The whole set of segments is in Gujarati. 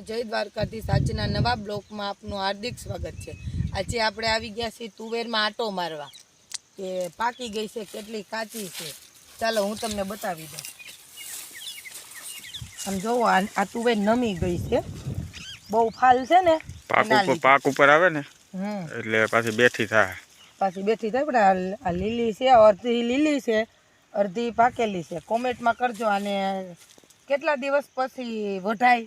જય દ્વારકાધીશ। આજના નવા બ્લોકમાં આપનું હાર્દિક સ્વાગત છે। આજે આપણે આવી ગયા છીએ તુવેરમાં આટો મારવા કે પાકી ગઈ છે કેટલી કાચી છે। ચાલો હું તમને બતાવી દઉં। આમ જોવો આ તુવેર નમી ગઈ છે, બહુ ફાલ છે ને પાક ઉપર આવે ને એટલે પાછી બેઠી થાય પણ આ લીલી છે, અડધી લીલી છે અડધી પાકેલી છે। કોમેન્ટમાં કરજો અને કેટલા દિવસ પછી વઢાય।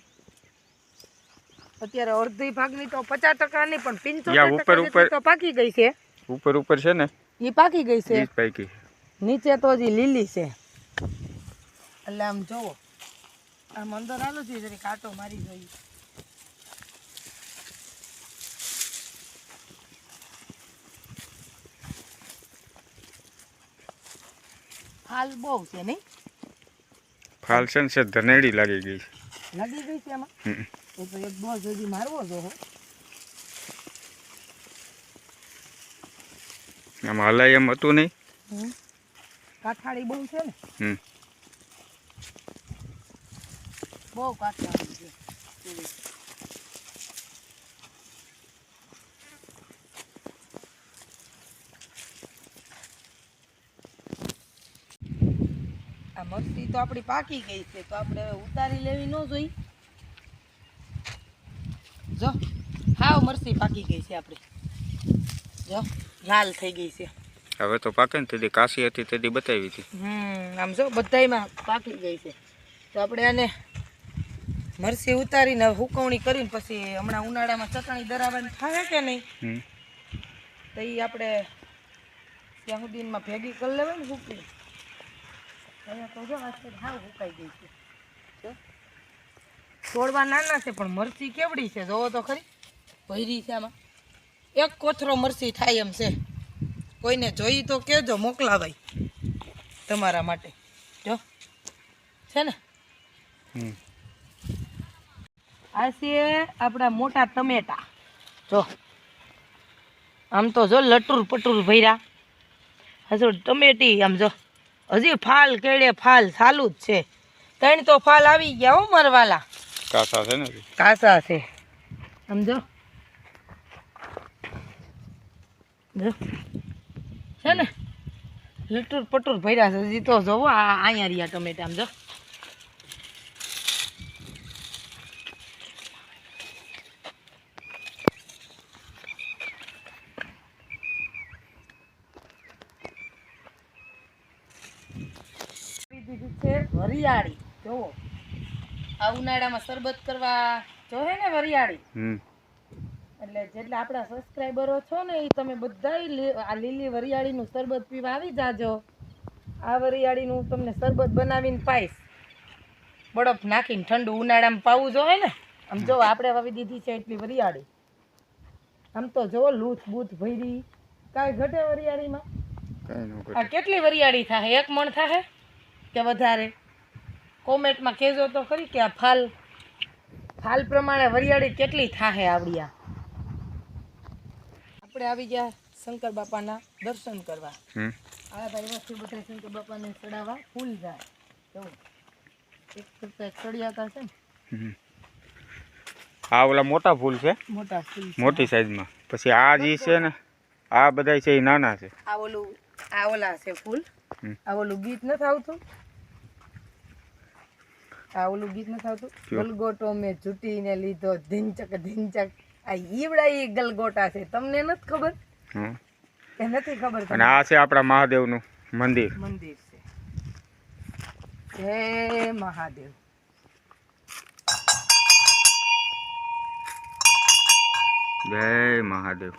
અત્યારે અડધી ભાગની તો 50% નહીં પણ 75% તો પાકી ગઈ છે। ઉપર છે ને એ પાકી ગઈ છે, નીચે તો હજી લીલી છે। એટલે આમ જોવો, આમ અંદર હાલો છે જરી કાંટો મારી જોઈએ। ફાલ બહુ છે નહીં? ફાલ છે ને ધનેડી લાગી ગઈ છે એમાં। તો એક ડોઝ હજી મારવો જોઈએ। આમાં હલાય એમ હતું નહીં, કાઠાળી બહુ છે ને, બહુ કાઠાળી છે। આ મરચી તો આપણી પાકી ગઈ છે, તો આપણે ઉતારી લેવી ન જોઈ। જો હાવ મરચી પાકી ગઈ છે આપણી, જો લાલ થઈ ગઈ છે। હવે તો પાકે ને તેથી કાશી હતી તેથી બતાવી હતી। આમ જો બધાયમાં પાકી ગઈ છે। તો આપણે આને મરચી ઉતારીને હુકવણી કરીને પછી હમણાં ઉનાળામાં ચટણી દરાવવાની થાય કે નહીં, તો એ આપણે ત્યાં સુધીમાં ભેગી કરી લેવાય ને હુકવી। અહીંયા તો જો આ હાવ હુકાઈ ગઈ છે। છોડવા નાના છે પણ મરચી કેવડી છે જોવો તો ખરી, ભરી છે આમાં। એક કોથરો મરચી થાય એમ છે। કોઈને જોઈ તો કહેજો, મોકલાવાય તમારા માટે। જો છે ને, આ છે આપણા મોટા ટમેટા। જો આમ તો જો લટુર પટુર ભર્યા હજુ ટમેટી। આમ જો હજી ફાલ કેળે ફાલ ચાલુ જ છે। 3 તો ફાલ આવી ગયા હો મરવાલા, કાસા છે ને, કાસા છે। આમ જો છે ને લટુર પટુર ભર્યા છે। હજી તો જોવો અહીંયા રહ્યા ટમેટા। આમ જો વરિયાળી જોવો, આ ઉનાળામાં શરબત કરવા જોહે ને વરિયાળી, એટલે જેટલા આપણા સબસ્ક્રાઈબરો છો ને એ તમે બધાય આ લીલી વરિયાળીનું શરબત પીવા આવી જાજો। આ વરિયાળીનું તમને શરબત બનાવીને પાઈશ, બરફ નાખીને ઠંડુ। ઉનાળામાં પાવું જોઈએ ને। આમ જો આપણે વાવી દીધી છે એટલી વરિયાળી, આમ તો જો લૂથ બૂથ ભરી, કાંઈ ઘટે વરિયાળીમાં। આ કેટલી વરિયાળી થાય? 1 મણ થાય કે વધારે? કોમેન્ટમાં કહેજો તો ખરી કે આ ફાલ પ્રમાણે વરિયાળી કેટલી થાય આવડિયા। આપણે આવી ગયા શંકર બાપાના દર્શન કરવા। આ ભાઈ વસ્તુ બધા શંકર બાપાને ચડાવવા ફૂલ જાય। જો એક ચડિયાતા છે ને, આ ઓલા મોટા ફૂલ છે, મોટા ફૂલ મોટી સાઈઝમાં। પછી આ જે છે ને આ બધા છે એ નાના છે। આ ઓલા છે ફૂલ, આ ઓલું ગીત નથી આવતું, આ ઓલું ગીત નથી આવતું, ગલગોટો મેં ચૂંટીને લીધો ધીંચક ધીંચક। આ ઈવડા ઈ ગલગોટા છે, તમને નથી ખબર કે નથી ખબર? અને આ છે આપણા મહાદેવનું મંદિર છે। જય મહાદેવ। જય મહાદેવ।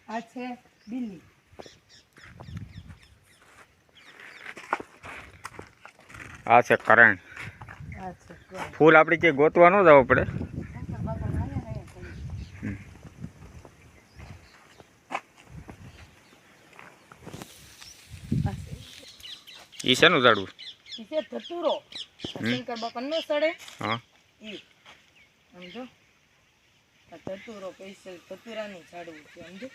આ છે દિલ્હી, આ છે કરણ। ફૂલ આપણે કે ગોતવા ન જવું પડે। ઈ છે નું ઝાડવું? ઈ છે ધતુરો, શંકર બાપા નો સડે। હા, ઈ સમજો આ ધતુરો સ્પેશિયલ ધતુરાનું ઝાડવું છે। સમજો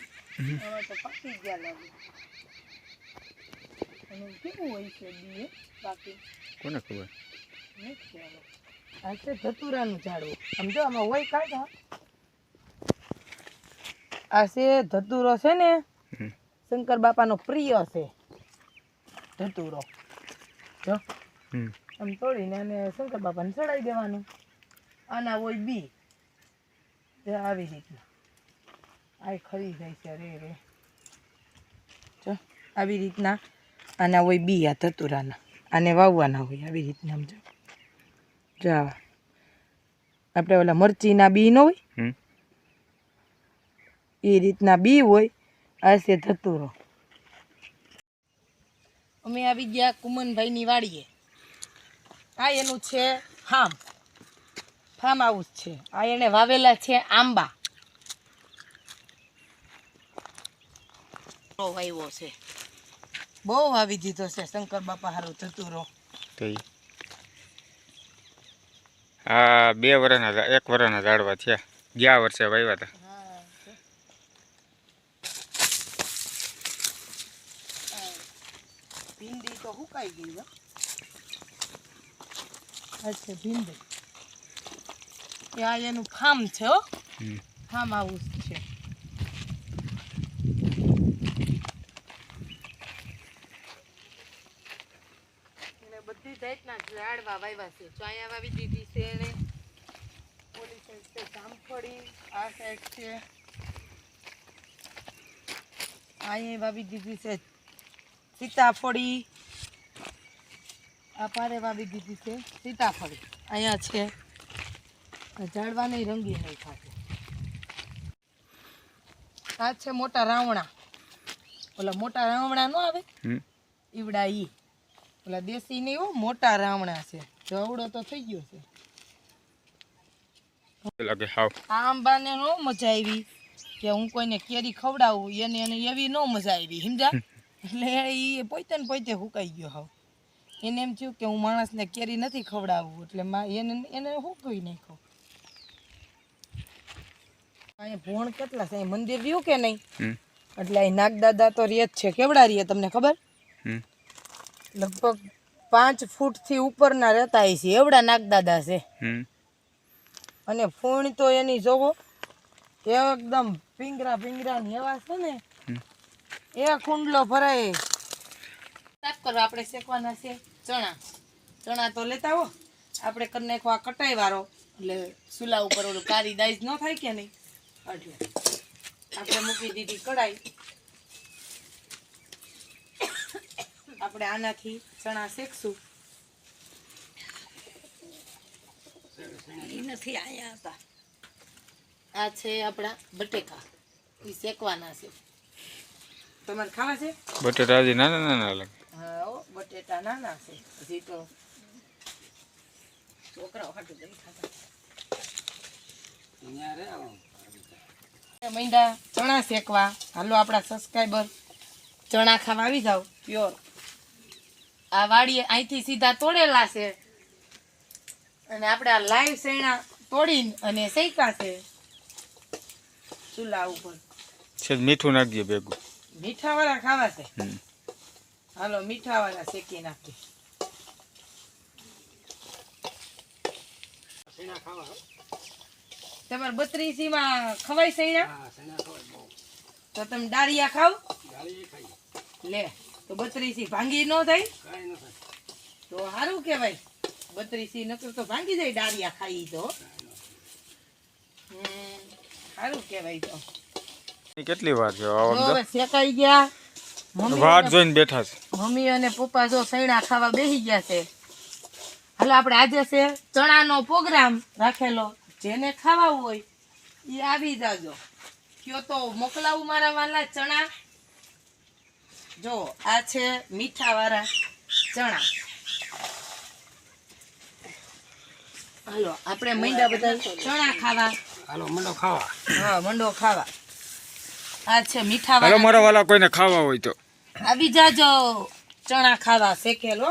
હવે તો પાકી ગયા લાગે। અને કેવું હોય છે દીએ બાકી કોને ખબર? આ છે ધતુરાનું ઝાડવું. સમજો આમાં હોય કાંઈ આ છે ધતુરો છે ને શંકર બાપાનો પ્રિય છે ધતુરો. જો આમ તોડીને અને શંકર બાપાને ચડાવી દેવાનું. આના હોય બી આવી રીતના આ ખરી જાય છે. રે જો આવી રીતના આના હોય બી આ ધતુરાના. આને વાવવાના હોય આવી રીતના. સમજો જો આવા આપણે ઓલા મરચીના બી ન હોય એ રીતના બી હોય. આ છે ધતુરો. અમે આવી ગયા કુમનભાઈની વાડીએ. આ એનું છે ફાર્મ હાઉસ છે. આ એને વાવેલા છે આંબા. વાવ્યો છે બહુ વાવી દીધો છે શંકર બાપા હારું ધતુરો. આ 2 વર્ષના 1 વર્ષના ઝાડવા થયા. ગયા વર્ષે વાવ્યા હતા. ભીંડી તો સુકાઈ ગઈ. અચ્છા ભીંડી. આ એનું ફાર્મ છે. ફાર્મ હાઉસ છે. બધી જાતના ઝાડવા વાવ્યા છે. ચાયા વાવી દીધી છે એને. ઓલી સાઈડ છે જામફળી. આ સાઈડ છે અહીંયા વાવી દીધી છે સીતાફળી. આ પારે વાવી દીધી છે સીતાફળી. અહીંયા છે ઝાડવાને રંગી નહીં થશે. આ છે મોટા રાવણા. ઓલા મોટા રાવણા ન આવે ઈવડા ઈ. ઓલા દેશી નહીં હો, મોટા રાવણા છે. જવડો તો થઈ ગયો છે. આ આંબાને નો મજા આવી કે હું કોઈને કેરી ખવડાવું એને એવી નો મજા આવી. સમજા? એટલે એ પોતે ને પોતે હુકાઈ ગયો. હાવ એને એમ થયું કે હું માણસને કેરી નથી ખવડાવવું એટલે એને હુકવી નાખ્યો. અહીંયા ભોણ કેટલા છે? મંદિર રહ્યું કે નહીં? એટલે અહીં નાગદાદા તો રે જ છે. કેવડા રે તમને ખબર? લગભગ 5 ફૂટથી ઉપરના રહેતા છે. એવડા નાગદાદા છે. અને ફૂણ તો એની જોવો એકદમ પિંગરા ની એવા છે ને. એ કુંડલો ભરાય. સાફ કરવા આપણે શેકવાના છે ચણા તો લેતા આવો. આપણે કરી નાખવા કટાઈ વાળો એટલે ચૂલા ઉપર ઓલું કારી દાઈજ ન થાય કે નહીં. એટલે આપણે મૂકી દીધી કડાઈ. આપણે આનાથી ચણા શેકશું. નથી આયા હતા. આ છે આપણા બટેકા. એ શેકવાના છે. તમારે ખાવા છે? બટેટા હજી નાના લાગે. હા બટેટા નાના છે. હજી તો છોકરાઓ હાટું નહીં ખાતા. મૈંડા ચણા શેકવા. હાલો આપણા સબસ્ક્રાઈબર ચણા ખાવા આવી જાવ પ્યોર. આ વાડીએ અહીંથી સીધા તોડેલા છે અને આપણે આ લાઈવ શેણા તોડીને અને શેકા છે ચૂલા ઉપર. છે મીઠું નાખજો ભેગું. મીઠા વાળા ખાવા છે? હાલો મીઠા વાળા શેકી નાખી. તમારે 32 માં ખવાય શેણા? તો તમે ડાળિયા ખાવ? લે તો 32 ભાંગી ન થાય તો સારું કેવાય. 32 નકર તો ભાંગી જાય ડાળિયા ખાઈ તો. સારું કેવાય. તો કેટલી વાર છે? હવે શેકાઈ ગયા. વાટ જોઈને બેઠા છે. મમ્મી અને પપ્પા જો સૈણા ખાવા બેસી ગયા છે. હાલો આપણે આજે છે ચણાનો પ્રોગ્રામ રાખેલો. જેને ખાવા હોય એ આવી જાજો. કયો તો મોકલાવું મારા વાલા ચણા. જો આ છે મીઠા વાળા ચણા. હાલો આપણે મંડા બધા ચણા ખાવા. હાલો મંડો ખાવા. હા મંડો ખાવા. આ છે મીઠા હાલો મારા વાલા કોઈને ખાવા હોય તો આવી જાજો ચણા ખાવા શેકેલો.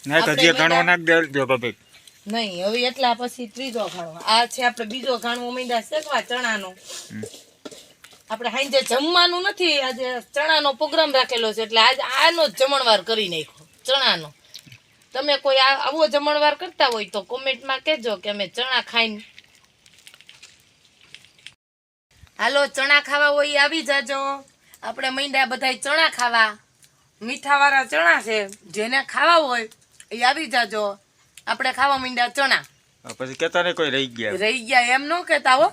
નહીં તો જે ઘણો નાખ દેજો ભાભી. નહીં હવે એટલા પછી ત્રીજો ઘાણવો. આ છે આપણે બીજો ઘાણવો મીંડા શેકવા ચણાનો. આપણે સાંજે જમવાનું નથી. આજે ચણાનો પ્રોગ્રામ રાખેલો છે એટલે આજે આનો જ જમણવાર કરી નાખ્યો ચણાનો. તમે કોઈ આવો જમણવાર કરતા હોય તો કોમેન્ટમાં કહેજો કે અમે ચણા ખાઈને. હાલો, ચણા ખાવા હોય આવી જાજો. આપણે માંડ્યા બધાય ચણા ખાવા. મીઠાવાળા ચણા છે, જેને ખાવા હોય એ આવી જાજો. આપણે ખાવા માંડ્યા ચણા. પછી કેતા ને કોઈ રહી ગયા એમ ન કહેતા હો.